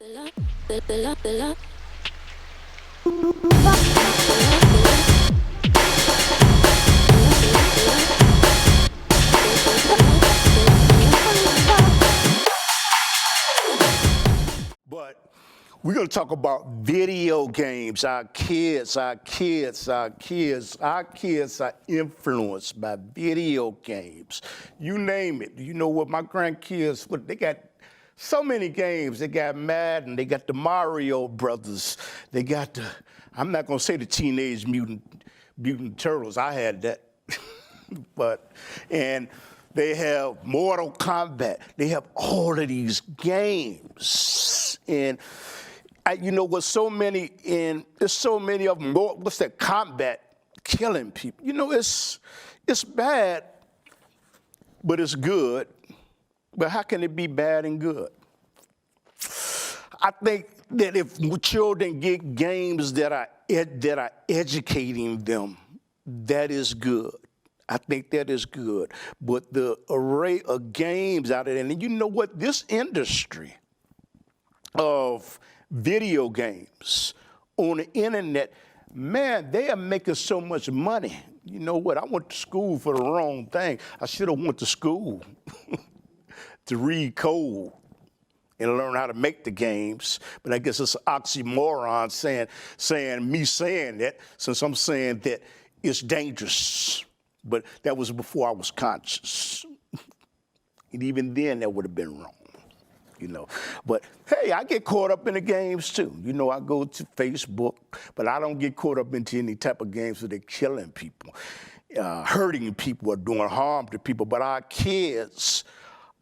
But we're going to talk about video games. Our kids are influenced by video games. You name it. You know what my grandkids, they got so many games. They got Madden, they got the Mario Brothers, they got the, I'm not going to say the Teenage Mutant Turtles. I had that. And they have Mortal Kombat. They have all of these games. And you know what, there's so many of them. What's that, combat, killing people. You know, it's bad, but it's good. But how can it be bad and good? I think that if children get games that are educating them, that is good. I think that is good. But the array of games out there, and you know what? This industry of video games on the internet, man, they are making so much money. You know what? I went to school for the wrong thing. I should have went to school to read code and learn how to make the games. But I guess it's an oxymoron saying that, since I'm saying that it's dangerous. But that was before I was conscious. And even then, that would have been wrong, you know. But hey, I get caught up in the games too. You know, I go to Facebook, but I don't get caught up into any type of games where they're killing people, hurting people, or doing harm to people. But our kids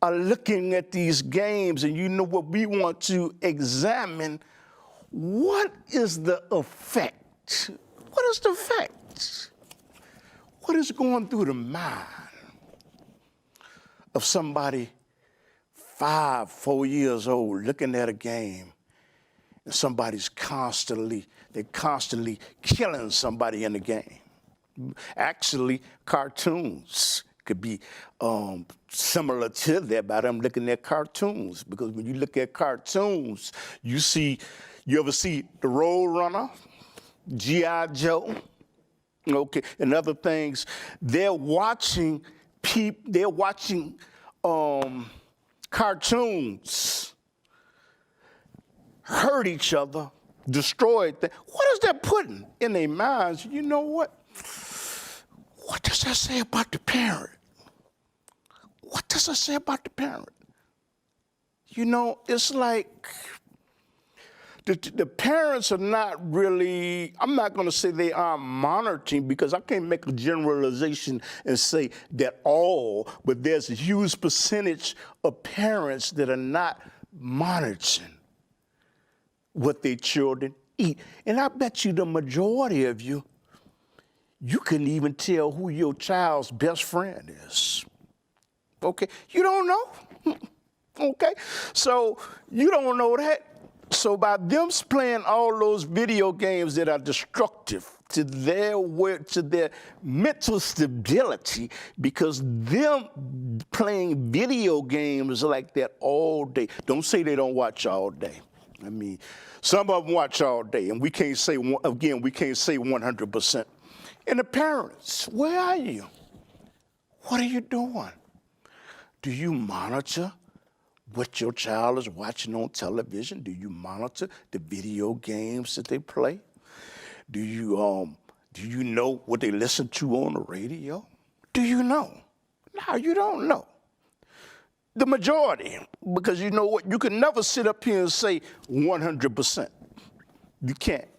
are looking at these games, and you know what? We want to examine what is the effect? What is the effect? What is going through the mind of somebody 4 years old looking at a game, and somebody's constantly killing somebody in the game? Actually, cartoons could be similar to that by them looking at cartoons, because when you look at cartoons, you ever see the Road Runner, G.I. Joe? Okay, and other things. They're watching cartoons hurt each other, destroy things. What is that putting in their minds? You know what? What does that say about the parent? What does that say about the parent? You know, it's like the parents are not really, I'm not going to say they are monitoring, because I can't make a generalization and say that all, but there's a huge percentage of parents that are not monitoring what their children eat. And I bet you the majority of you can even tell who your child's best friend is. Okay? You don't know. Okay? So you don't know that. So by them playing all those video games that are destructive to their mental stability, because them playing video games like that all day, don't say they don't watch all day. I mean, some of them watch all day, and we can't say 100%. And the parents, where are you? What are you doing? Do you monitor what your child is watching on television? Do you monitor the video games that they play? Do you know what they listen to on the radio? Do you know? No, you don't know. The majority, because you know what? You can never sit up here and say 100%. You can't,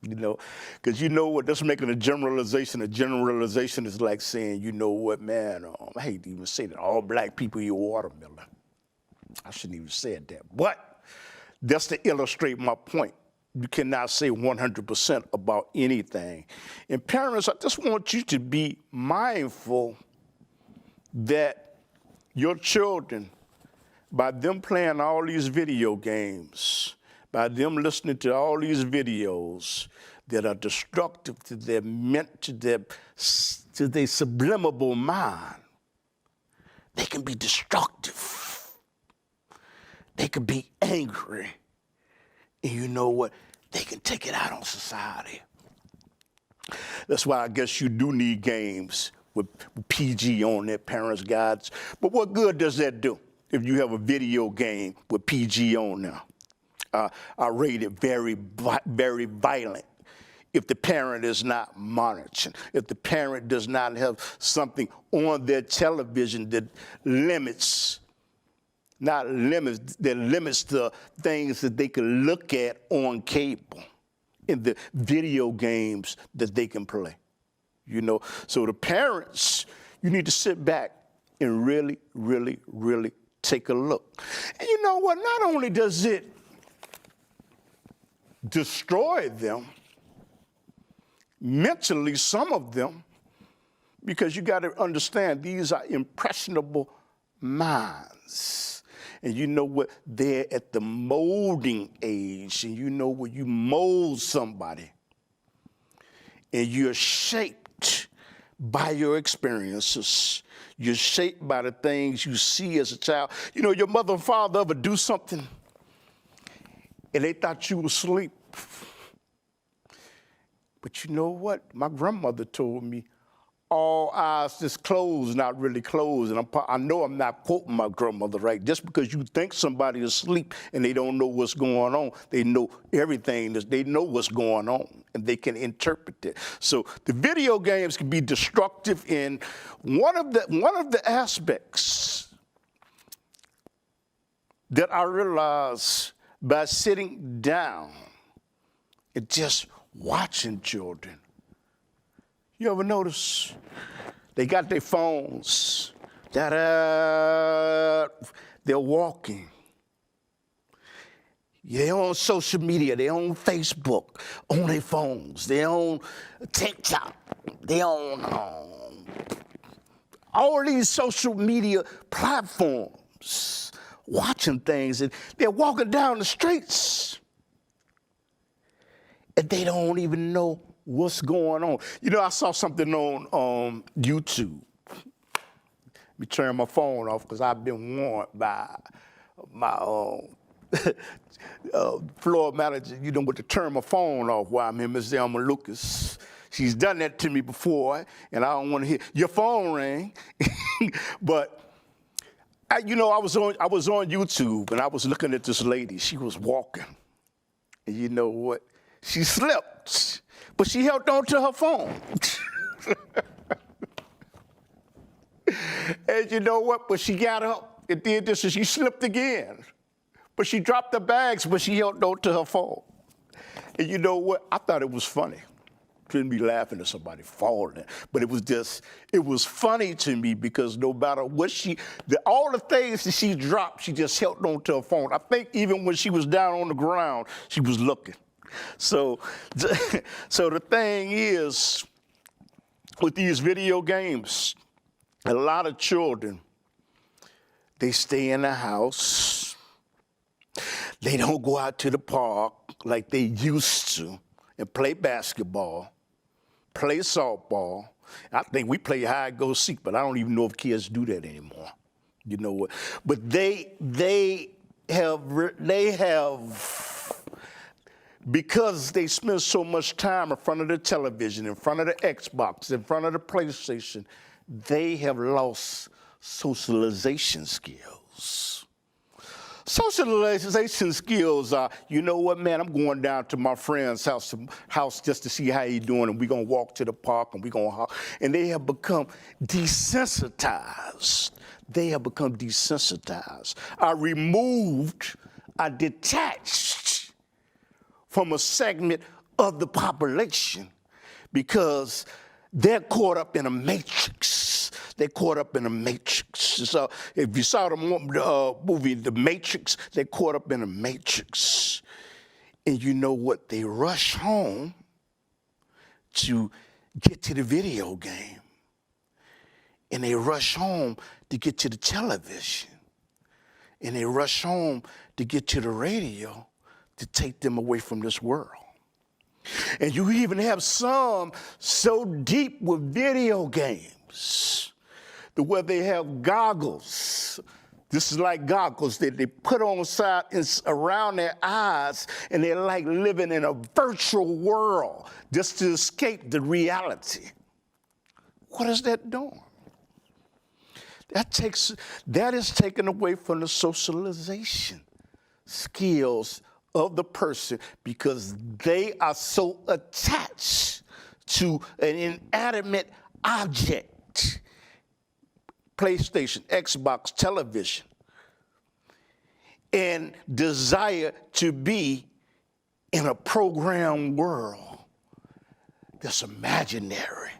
you know, because you know what? That's making a generalization. A generalization is like saying, you know what, man, I hate to even say that, all black people eat watermelon. I shouldn't even said that, but that's to illustrate my point. You cannot say 100% about anything. And parents, I just want you to be mindful that your children, by them playing all these video games, by them listening to all these videos that are destructive to their subliminal mind, they can be destructive. They can be angry. And you know what? They can take it out on society. That's why I guess you do need games with PG on their parents' guides. But what good does that do if you have a video game with PG on now? Are rated very, very violent. If the parent is not monitoring, if the parent does not have something on their television that limits the things that they can look at on cable, in the video games that they can play. You know, so the parents, you need to sit back and really, really, really take a look. And you know what? Not only does it destroy them, mentally, some of them, because you got to understand, these are impressionable minds. And you know what? They're at the molding age. And you know when you mold somebody and you're shaped by your experiences, you're shaped by the things you see as a child. You know, your mother and father ever do something and they thought you were asleep. But you know what? My grandmother told me, all eyes just closed, not really closed. And I know I'm not quoting my grandmother right. Just because you think somebody is asleep and they don't know what's going on, they know everything. They know what's going on and they can interpret it. So the video games can be destructive in one of the aspects that I realized by sitting down and just watching children. You ever notice they got their phones, they're walking. They're on social media, they're on Facebook, on their phones, they're on TikTok, they're on all these social media platforms, watching things, and they're walking down the streets, and they don't even know what's going on. You know, I saw something on YouTube. Let me turn my phone off because I've been warned by my floor manager, you know, what to turn my phone off while I'm here, Ms. Elma Lucas. She's done that to me before, and I don't want to hear your phone ring. But I was on YouTube and I was looking at this lady. She was walking, and you know what? She slipped, but she held on to her phone. And you know what? But she got up and did this, and she slipped again. But she dropped the bags, but she held on to her phone. And you know what? I thought it was funny. Shouldn't be laughing at somebody falling. But it was funny to me because no matter what all the things that she dropped, she just held on to her phone. I think even when she was down on the ground, she was looking. So the thing is, with these video games, a lot of children, they stay in the house. They don't go out to the park like they used to and play basketball, play softball. I think we play hide, go seek, but I don't even know if kids do that anymore. You know what? But they have, because they spend so much time in front of the television, in front of the Xbox, in front of the PlayStation, they have lost socialization skills. Socialization skills are, you know what, man, I'm going down to my friend's house just to see how he's doing, and we're going to walk to the park, and we're going to, and they have become desensitized. They have become desensitized. Are detached from a segment of the population because they're caught up in a matrix. They're caught up in a matrix. So if you saw the movie The Matrix, they're caught up in a matrix. And you know what? They rush home to get to the video game. And they rush home to get to the television. And they rush home to get to the radio to take them away from this world. And you even have some so deep with video games where they have goggles This is like goggles that they put on side around their eyes, and they're like living in a virtual world just to escape the reality. What is that doing? That is taken away from the socialization skills of the person because they are so attached to an inanimate object. PlayStation, Xbox, television, and desire to be in a programmed world that's imaginary.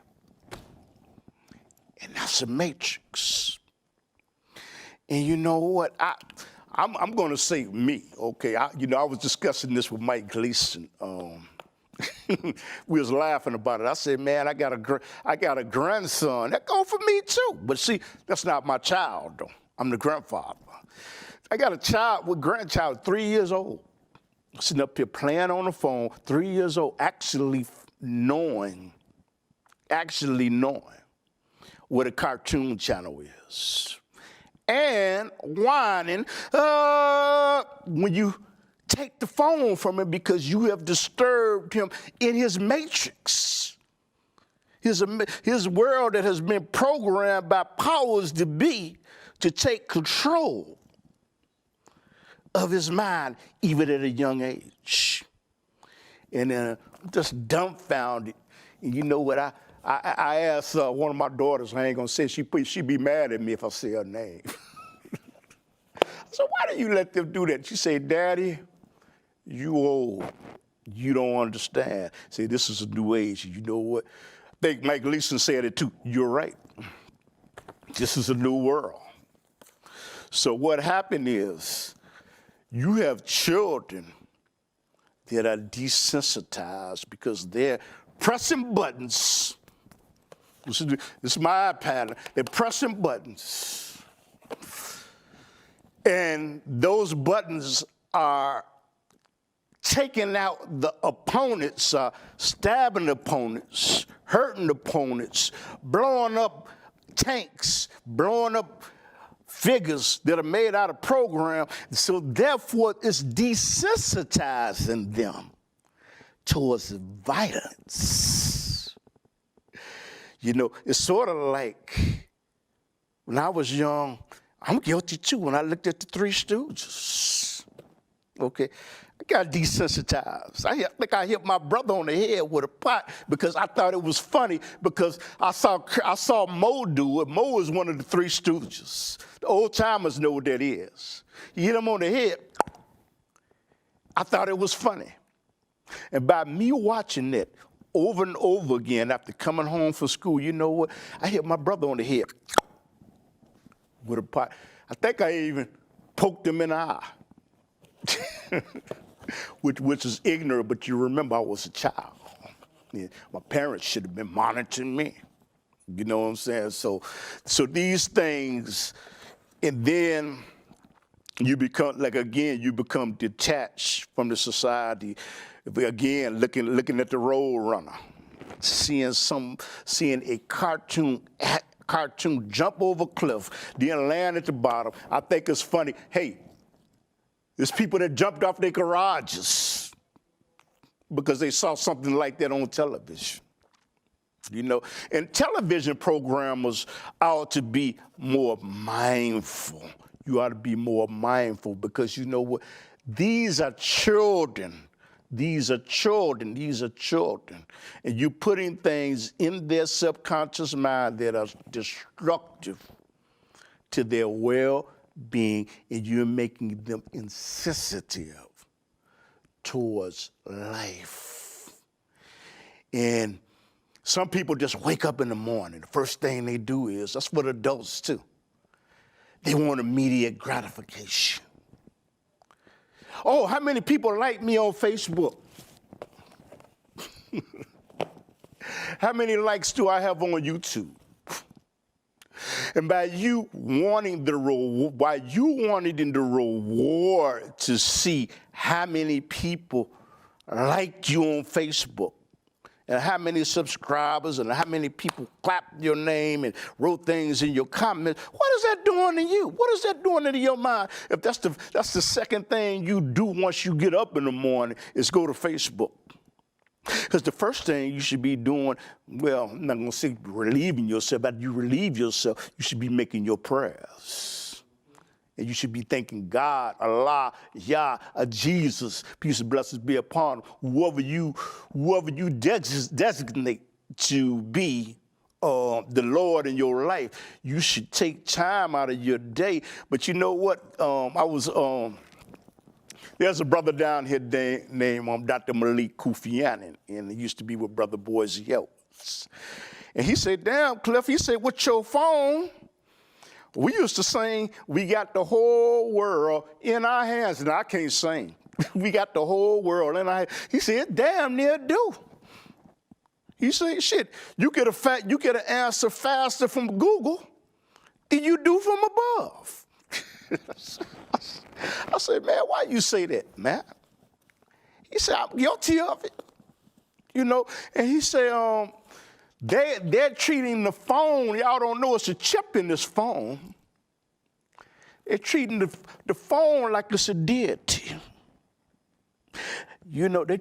And that's a matrix. And you know what? I'm going to say me, okay? I was discussing this with Mike Gleason. We was laughing about it. I said, man, I got a grandson. That go for me too. But see, that's not my child, though. I'm the grandfather. I got a grandchild, 3 years old, sitting up here playing on the phone, 3 years old, actually knowing what a cartoon channel is. And whining when you take the phone from him because you have disturbed him in his matrix. His world that has been programmed by powers to be to take control of his mind, even at a young age. And then I'm just dumbfounded. And you know what? I asked one of my daughters, I ain't gonna say, she'd be mad at me if I say her name. So why do you let them do that? She said, Daddy, you old. You don't understand. Say, this is a new age. You know what? I think Mike Gleason said it too. You're right. This is a new world. So what happened is you have children that are desensitized because they're pressing buttons. This is my iPad. They're pressing buttons. And those buttons are taking out the opponents, stabbing opponents, hurting opponents, blowing up tanks, blowing up figures that are made out of program. So therefore, it's desensitizing them towards violence. You know, it's sort of like when I was young, I'm guilty too, when I looked at the Three Stooges. Okay, I got desensitized. I think I hit my brother on the head with a pot because I thought it was funny because I saw Mo do it. Mo is one of the Three Stooges. The old timers know what that is. You hit him on the head. I thought it was funny. And by me watching it over and over again after coming home from school, you know what? I hit my brother on the head with a pot. I think I even poked him in the eye. which is ignorant, but you remember I was a child. Yeah, my parents should have been monitoring me. You know what I'm saying? So these things, and then you become, like again, you become detached from the society. Again, looking at the road runner, seeing a cartoon jump over a cliff, then land at the bottom. I think it's funny. Hey, there's people that jumped off their garages because they saw something like that on television. You know, and television programmers ought to be more mindful. You ought to be more mindful because you know what? These are children. These are children. These are children. And you're putting things in their subconscious mind that are destructive to their well-being, and you're making them insensitive towards life. And some people just wake up in the morning. The first thing they do is, that's what adults too. They want immediate gratification. Oh, how many people like me on Facebook? How many likes do I have on YouTube? And by you wanting the reward to see how many people liked you on Facebook and how many subscribers and how many people clapped your name and wrote things in your comments, what is that doing to you? What is that doing to your mind? If that's the second thing you do once you get up in the morning is go to Facebook. Because the first thing you should be doing, well, I'm not going to say relieving yourself, but you relieve yourself, you should be making your prayers. And you should be thanking God, Allah, Yah, Jesus, peace and blessings be upon him, whoever you designate to be the Lord in your life. You should take time out of your day. But you know what? There's a brother down here named Dr. Malik Kufianin, and he used to be with Brother Boys Yelts. And he said, damn, Cliff, he said, with your phone, we used to sing, we got the whole world in our hands. And I can't sing. We got the whole world in our hands. He said, damn near do. He said, shit, you get an answer faster from Google than you do from above. I said, man, why you say that, man? He said, I'm guilty of it. You know, and he said, they're treating the phone, y'all don't know it's a chip in this phone. They're treating the phone like it's a deity. You know, they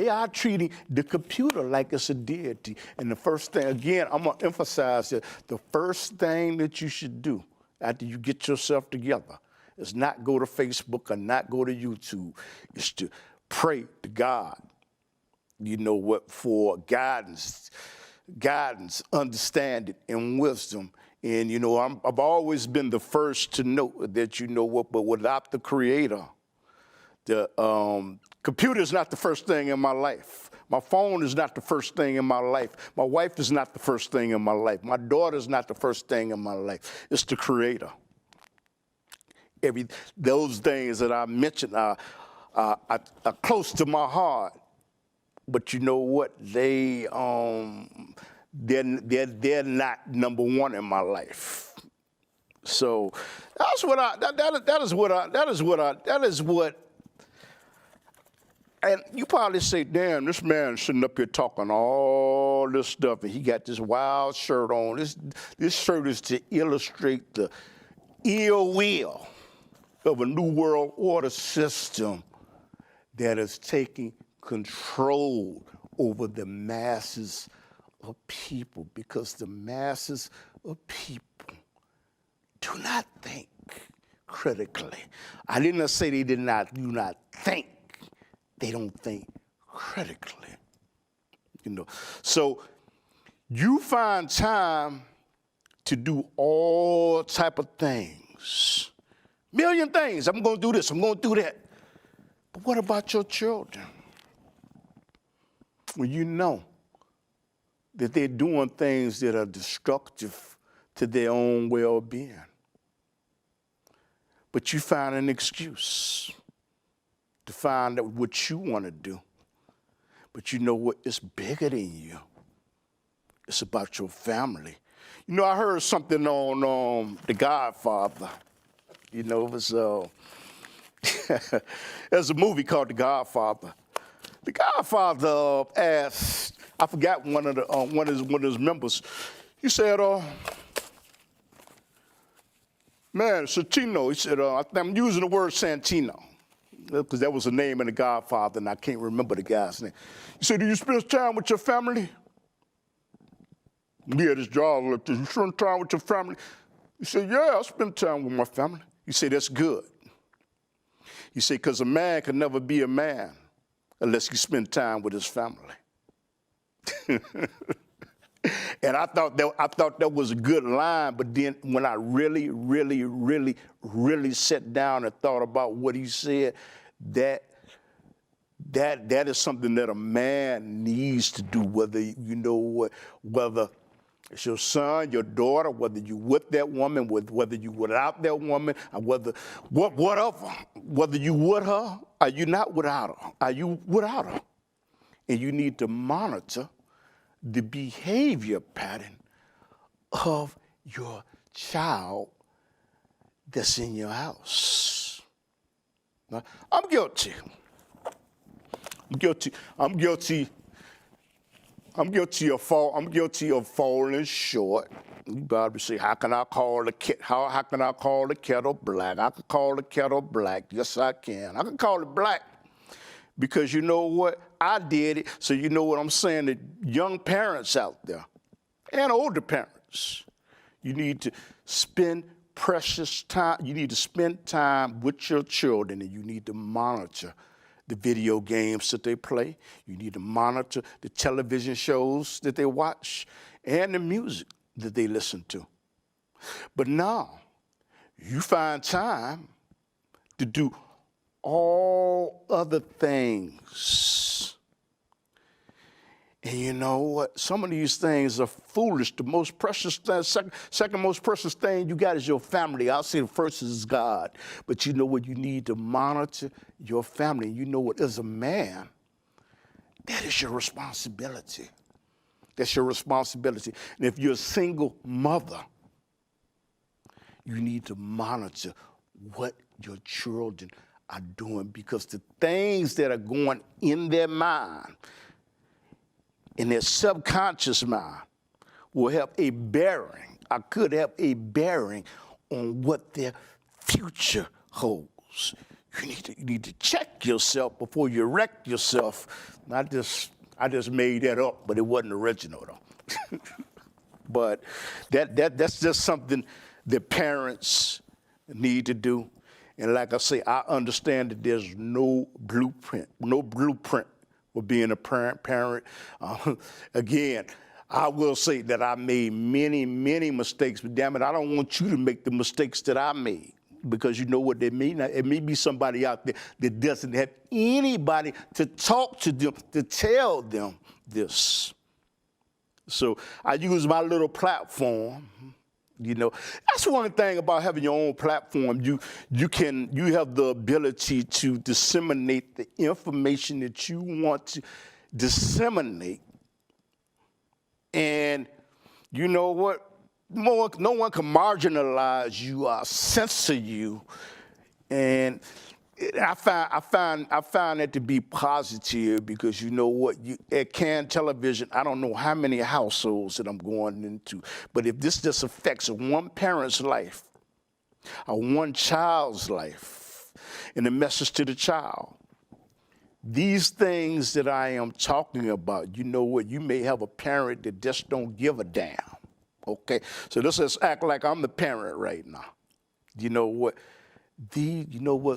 are treating the computer like it's a deity. And the first thing, again, I'm going to emphasize that the first thing that you should do after you get yourself together is not go to Facebook or not go to YouTube. It's to pray to God, you know what, for guidance, understanding, and wisdom. And, you know, I've always been the first to note that, you know what, but without the Creator, the computer is not the first thing in my life. My phone is not the first thing in my life. My wife is not the first thing in my life. My daughter is not the first thing in my life. It's the Creator. Those things that I mentioned are close to my heart, but you know what? They're not number one in my life. So that's what. And you probably say, damn, this man sitting up here talking all this stuff, and he got this wild shirt on. This shirt is to illustrate the ill will of a new world order system that is taking control over the masses of people, because the masses of people do not think critically. I did not say they do not think. They don't think critically. You know, so you find time to do all type of things. Million things. I'm going to do this. I'm going to do that. But what about your children? When you know that they're doing things that are destructive to their own well-being, but you find an excuse to find out what you want to do. But you know what? It's bigger than you. It's about your family. You know, I heard something on The Godfather. You know, it was there's a movie called The Godfather. The Godfather asked, I forgot one of his members. He said, man, Santino. He said, I'm using the word Santino because that was the name of The Godfather, and I can't remember the guy's name. He said, do you spend time with your family? Yeah, this job like this. You spend time with your family? He said, yeah, I spend time with my family. You say, that's good. You say, because a man can never be a man unless he spend time with his family. And I thought that was a good line, but then when I really sat down and thought about what he said, that is something that a man needs to do, whether, you know what, whether it's your son, your daughter, whether you with that woman, whether you without that woman, or whether you with her, or you not without her, are you without her? And you need to monitor the behavior pattern of your child that's in your house. Now, I'm guilty I'm guilty of falling short. You probably say, how can I call the kettle black? I can call the kettle black. Yes, I can. I can call it black because you know what? I did it. So you know what I'm saying to young parents out there and older parents. You need to spend precious time. You need to spend time with your children, and you need to monitor the video games that they play. You need to monitor the television shows that they watch and the music that they listen to. But now, you find time to do all other things. And you know what? Some of these things are foolish. The most precious thing, second most precious thing you got is your family. I'll say the first is God. But you know what? You need to monitor your family. You know what? As a man, that is your responsibility. That's your responsibility. And if you're a single mother, you need to monitor what your children are doing, because the things that are going in their mind, in their subconscious mind, will have a bearing, or could have a bearing on what their future holds. You need to check yourself before you wreck yourself. I just made that up, but it wasn't original though. But that's just something that parents need to do. And like I say, I understand that there's no blueprint for being a parent. Again, I will say that I made many, many mistakes, but damn it, I don't want you to make the mistakes that I made. Because you know what they mean? It may be somebody out there that doesn't have anybody to talk to them, to tell them this. So I use my little platform. You know, that's one thing about having your own platform. You have the ability to disseminate the information that you want to disseminate. And you know what? No one can marginalize you or censor you. And I find that to be positive, because you know what, at Can Television, I don't know how many households that I'm going into, but if this just affects one parent's life or one child's life, and the message to the child, these things that I am talking about, you know what, you may have a parent that just don't give a damn. Okay, so let's just act like I'm the parent right now. You know what?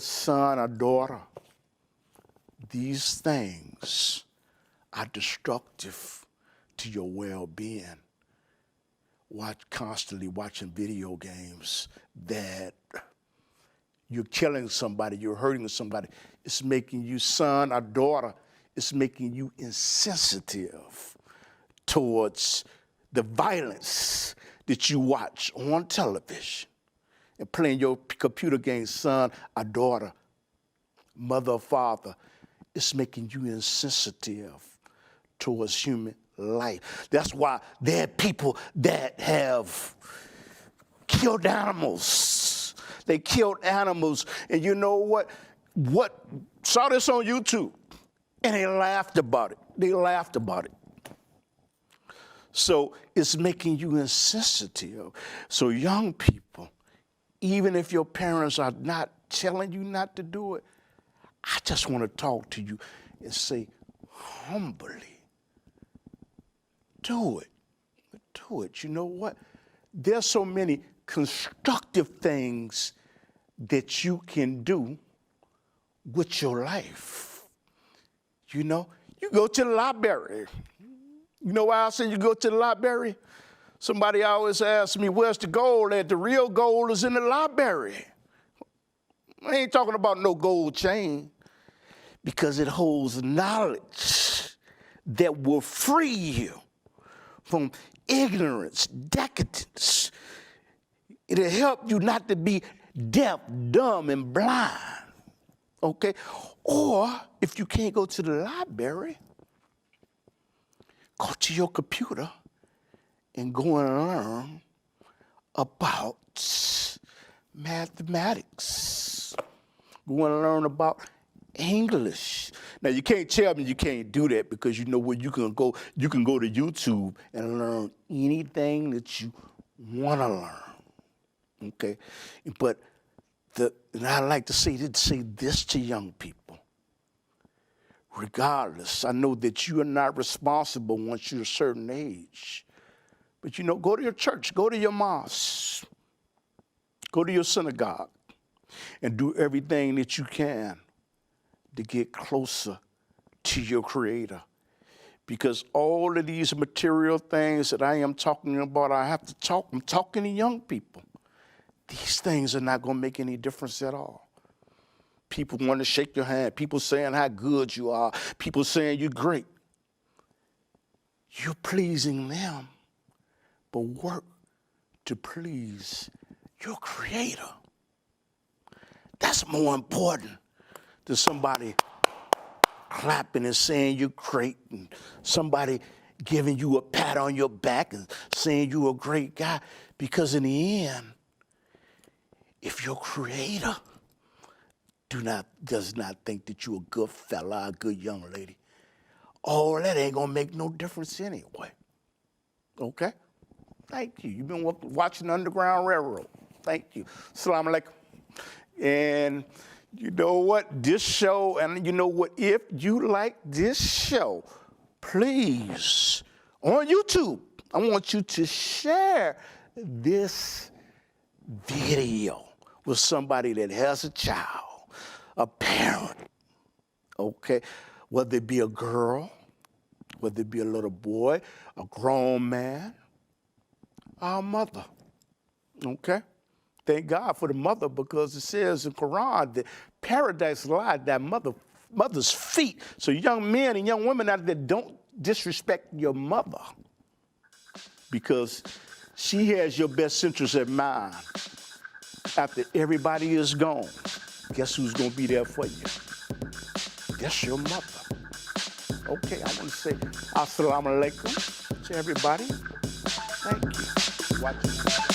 Son or daughter, these things are destructive to your well-being. Constantly watching video games that you're killing somebody, you're hurting somebody. It's making you, son or daughter, it's making you insensitive towards the violence that you watch on television. And playing your computer games, son or daughter, mother or father, it's making you insensitive towards human life. That's why there are people that have killed animals. They killed animals, and you know what? Saw this on YouTube, and they laughed about it. So it's making you insensitive. So young people, even if your parents are not telling you not to do it, I just want to talk to you and say, humbly, do it. Do it. You know what? There's so many constructive things that you can do with your life. You know, you go to the library. You know why I say you go to the library? Somebody always asks me, where's the gold at? The real gold is in the library. I ain't talking about no gold chain, because it holds knowledge that will free you from ignorance, decadence. It'll help you not to be deaf, dumb, and blind, okay? Or if you can't go to the library, go to your computer and go and learn about mathematics. Go and learn about English. Now you can't tell me you can't do that, because you know where you can go to YouTube and learn anything that you want to learn. Okay? But and I like to say this to young people. Regardless, I know that you are not responsible once you're a certain age. But, you know, go to your church, go to your mosque, go to your synagogue, and do everything that you can to get closer to your Creator. Because all of these material things that I am talking about, I'm talking to young people. These things are not going to make any difference at all. People want to shake your hand. People saying how good you are. People saying you're great. You're pleasing them, but work to please your Creator. That's more important than somebody clapping and saying you're great, and somebody giving you a pat on your back and saying you're a great guy. Because in the end, if your Creator does not think that you're a good fella, a good young lady, all that ain't gonna make no difference anyway. Okay? Thank you. You've been watching Underground Railroad. Thank you. Assalamu alaikum. And you know what? This show, and you know what? If you like this show, please, on YouTube, I want you to share this video with somebody that has a child, a parent, okay? Whether it be a girl, whether it be a little boy, a grown man, our mother, okay? Thank God for the mother, because it says in Quran that paradise lies at that mother's feet. So young men and young women out there, don't disrespect your mother, because she has your best interest in mind. After everybody is gone, guess who's going to be there for you? That's your mother. Okay, I want to say assalamu alaikum to everybody. Thank you for watching.